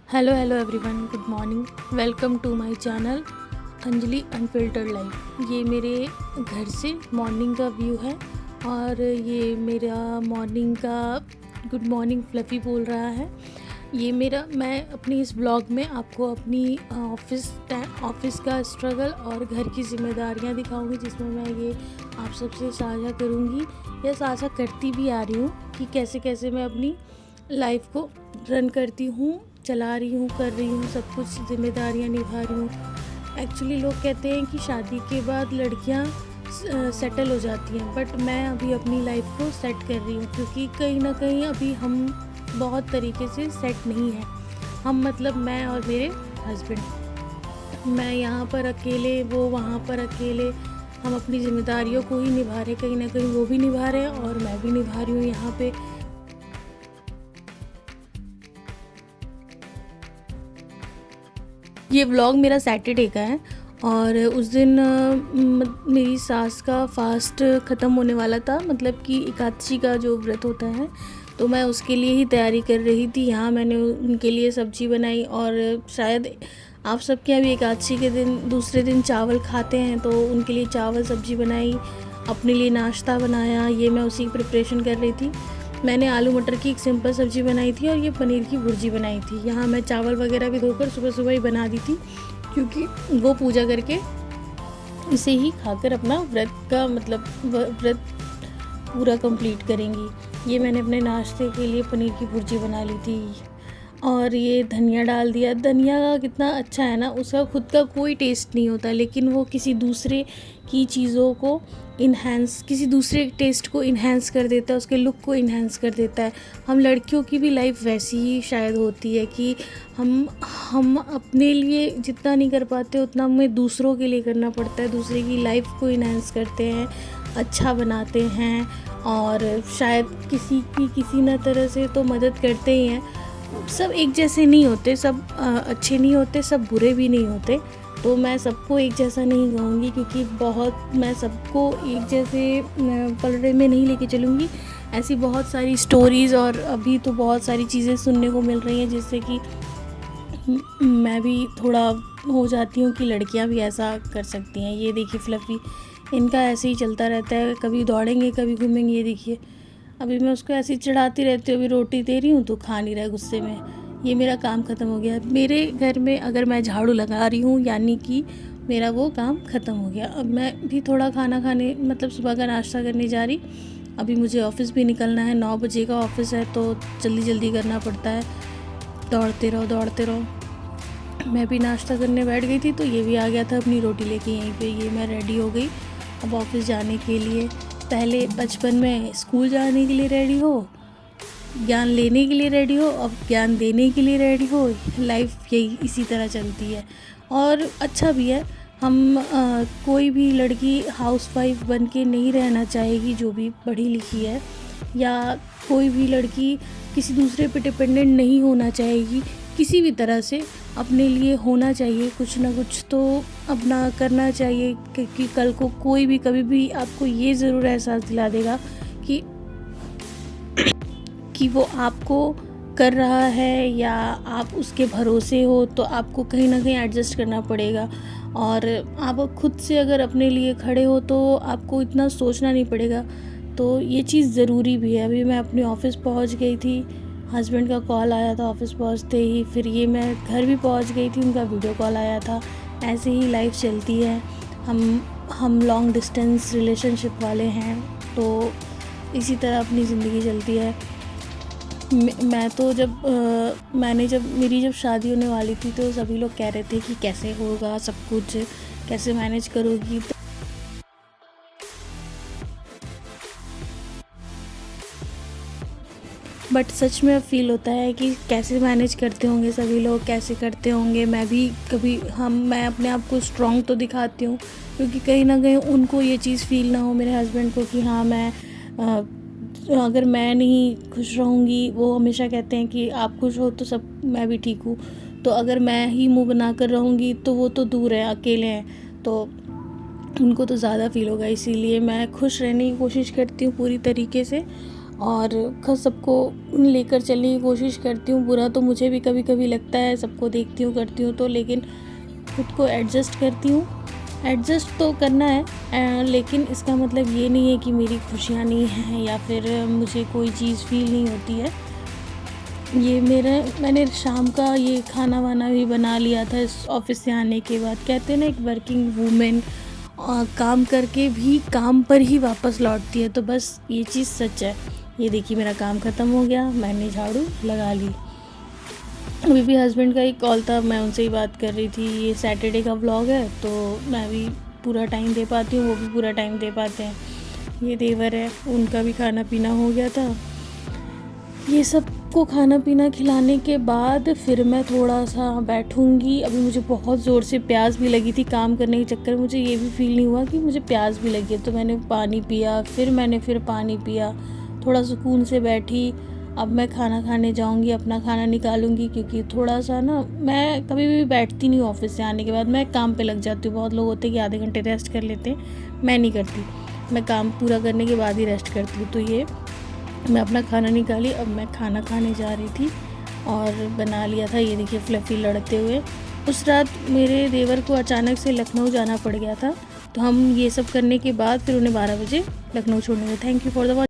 Hello everyone, good morning. Welcome to my channel Anjali unfiltered life. ये मेरे घर से मॉर्निंग का व्यू है और ये मेरा मॉर्निंग का गुड मॉर्निंग फ्लफ़ी बोल रहा है। मैं अपनी इस ब्लॉग में आपको अपनी ऑफिस का स्ट्रगल और घर की ज़िम्मेदारियां दिखाऊंगी, जिसमें मैं ये आप सबसे साझा करूंगी या साझा करती भी आ रही हूँ कि कैसे कैसे मैं अपनी लाइफ को रन करती हूँ, चला रही हूँ, कर रही हूँ, सब कुछ ज़िम्मेदारियाँ निभा रही हूँ। एक्चुअली लोग कहते हैं कि शादी के बाद लड़कियाँ सेटल हो जाती हैं, बट मैं अभी अपनी लाइफ को सेट कर रही हूँ, क्योंकि कहीं ना कहीं अभी हम बहुत तरीके से सेट नहीं हैं। हम मतलब मैं और मेरे हस्बैंड, मैं यहाँ पर अकेले, वो वहाँ पर अकेले, हम अपनी ज़िम्मेदारियों को ही निभा रहे। कहीं ना कहीं वो भी निभा रहे हैं और मैं भी निभा रही हूँ यहाँ पे। ये व्लॉग मेरा सैटरडे का है और उस दिन मेरी सास का फास्ट ख़त्म होने वाला था, मतलब कि एकादशी का जो व्रत होता है, तो मैं उसके लिए ही तैयारी कर रही थी। यहाँ मैंने उनके लिए सब्ज़ी बनाई और शायद आप सबके यहाँ भी एकादशी के दिन दूसरे दिन चावल खाते हैं, तो उनके लिए चावल सब्ज़ी बनाई, अपने लिए नाश्ता बनाया। ये मैं उसी की प्रिपरेशन कर रही थी। मैंने आलू मटर की एक सिंपल सब्ज़ी बनाई थी और ये पनीर की भुर्जी बनाई थी। यहाँ मैं चावल वगैरह भी धोकर सुबह सुबह ही बना दी थी, क्योंकि वो पूजा करके इसे ही खाकर अपना व्रत पूरा कंप्लीट करेंगी। ये मैंने अपने नाश्ते के लिए पनीर की भुर्जी बना ली थी और ये धनिया डाल दिया। धनिया का कितना अच्छा है ना, उसका खुद का कोई टेस्ट नहीं होता, लेकिन वो किसी दूसरे की चीज़ों को किसी दूसरे टेस्ट को इन्हेंस कर देता है, उसके लुक को इन्हेंस कर देता है। हम लड़कियों की भी लाइफ वैसी ही शायद होती है कि हम अपने लिए जितना नहीं कर पाते उतना हमें दूसरों के लिए करना पड़ता है। दूसरे की लाइफ को इन्हेंस करते हैं, अच्छा बनाते हैं और शायद किसी न तरह से तो मदद करते ही हैं। सब एक जैसे नहीं होते, सब अच्छे नहीं होते, सब बुरे भी नहीं होते। तो मैं सबको एक जैसा नहीं कहूँगी, क्योंकि मैं सबको एक जैसे पलड़े में नहीं लेके चलूँगी। ऐसी बहुत सारी स्टोरीज़ और अभी तो बहुत सारी चीज़ें सुनने को मिल रही हैं, जिससे कि मैं भी थोड़ा हो जाती हूँ कि लड़कियाँ भी ऐसा कर सकती हैं। ये देखिए फ्लफ़ी, इनका ऐसे ही चलता रहता है, कभी दौड़ेंगे कभी घूमेंगे। ये देखिए, अभी मैं उसको ऐसे ही चढ़ाती रहती हूँ। अभी रोटी दे रही हूँ तो खा नहीं रहा है गुस्से में। ये मेरा काम ख़त्म हो गया। मेरे घर में अगर मैं झाड़ू लगा रही हूँ, यानी कि मेरा वो काम ख़त्म हो गया। अब मैं भी थोड़ा खाना खाने, मतलब सुबह का नाश्ता करने जा रही। अभी मुझे ऑफ़िस भी निकलना है, 9 बजे का ऑफ़िस है, तो जल्दी जल्दी करना पड़ता है। दौड़ते रहो। मैं भी नाश्ता करने बैठ गई थी, तो ये भी आ गया था अपनी रोटी लेके यहीं पे। ये मैं रेडी हो गई अब ऑफ़िस जाने के लिए। पहले बचपन में स्कूल जाने के लिए रेडी हो, ज्ञान लेने के लिए रेडी हो, अब ज्ञान देने के लिए रेडी हो। लाइफ यही इसी तरह चलती है और अच्छा भी है। कोई भी लड़की हाउसवाइफ बन के नहीं रहना चाहेगी, जो भी पढ़ी लिखी है, या कोई भी लड़की किसी दूसरे पे डिपेंडेंट नहीं होना चाहेगी। किसी भी तरह से अपने लिए होना चाहिए, कुछ ना कुछ तो अपना करना चाहिए, क्योंकि कल को कोई भी कभी भी आपको ये ज़रूर एहसास दिला देगा कि वो आपको कर रहा है या आप उसके भरोसे हो, तो आपको कहीं ना कहीं एडजस्ट करना पड़ेगा। और आप खुद से अगर अपने लिए खड़े हो तो आपको इतना सोचना नहीं पड़ेगा। तो ये चीज़ ज़रूरी भी है। अभी मैं अपने ऑफ़िस पहुंच गई थी, हस्बैंड का कॉल आया था ऑफ़िस पहुंचते ही, फिर ये मैं घर भी पहुंच गई थी, उनका वीडियो कॉल आया था। ऐसे ही लाइफ चलती है। हम लॉन्ग डिस्टेंस रिलेशनशिप वाले हैं, तो इसी तरह अपनी ज़िंदगी चलती है। मैं तो जब मेरी शादी होने वाली थी, तो सभी लोग कह रहे थे कि कैसे होगा सब कुछ, कैसे मैनेज करोगी। बट सच में अब फील होता है कि कैसे मैनेज करते होंगे सभी लोग, कैसे करते होंगे। मैं अपने आप को स्ट्रॉन्ग तो दिखाती हूँ, क्योंकि कहीं ना कहीं उनको ये चीज़ फील ना हो, मेरे हस्बैंड को, कि हाँ अगर मैं नहीं खुश रहूँगी, वो हमेशा कहते हैं कि आप खुश हो तो मैं भी ठीक हूँ। तो अगर मैं ही मुंह बना कर रहूँगी तो वो तो दूर हैं, अकेले हैं, तो उनको तो ज़्यादा फील होगा। इसीलिए मैं खुश रहने की कोशिश करती हूँ पूरी तरीके से। और सबको लेकर चलने की कोशिश करती हूँ। बुरा तो मुझे भी कभी कभी लगता है, सबको देखती हूँ करती हूँ तो, लेकिन खुद को एडजस्ट करती हूँ। एडजस्ट तो करना है, लेकिन इसका मतलब ये नहीं है कि मेरी खुशियाँ नहीं हैं या फिर मुझे कोई चीज़ फील नहीं होती है। ये मैंने शाम का ये खाना वाना भी बना लिया था इस ऑफ़िस से आने के बाद। कहते हैं ना, एक वर्किंग वूमेन काम करके भी काम पर ही वापस लौटती है, तो बस ये चीज़ सच है। ये देखिए मेरा काम ख़त्म हो गया, मैंने झाड़ू लगा ली। अभी भी हस्बैंड का एक कॉल था, मैं उनसे ही बात कर रही थी। ये सैटरडे का व्लॉग है तो मैं भी पूरा टाइम दे पाती हूँ, वो भी पूरा टाइम दे पाते हैं। ये देवर है, उनका भी खाना पीना हो गया था। ये सबको खाना पीना खिलाने के बाद फिर मैं थोड़ा सा बैठूँगी। अभी मुझे बहुत ज़ोर से प्यास भी लगी थी, काम करने के चक्कर में मुझे ये भी फ़ील नहीं हुआ कि मुझे प्यास भी लगी है, तो मैंने पानी पिया, फिर पानी पिया, थोड़ा सुकून से बैठी। अब मैं खाना खाने जाऊंगी, अपना खाना निकालूंगी, क्योंकि थोड़ा सा ना, मैं कभी भी बैठती नहीं ऑफिस से आने के बाद, मैं काम पे लग जाती हूँ। बहुत लोग होते हैं कि आधे घंटे रेस्ट कर लेते हैं, मैं नहीं करती, मैं काम पूरा करने के बाद ही रेस्ट करती हूँ। तो ये मैं अपना खाना निकाली, अब मैं खाना खाने जा रही थी और बना लिया था। ये देखिए फ्लफ़ी लड़ते हुए। उस रात मेरे देवर को अचानक से लखनऊ जाना पड़ गया था, तो हम ये सब करने के बाद फिर उन्हें 12 बजे लखनऊ छोड़ने गए। Thank you for the watch.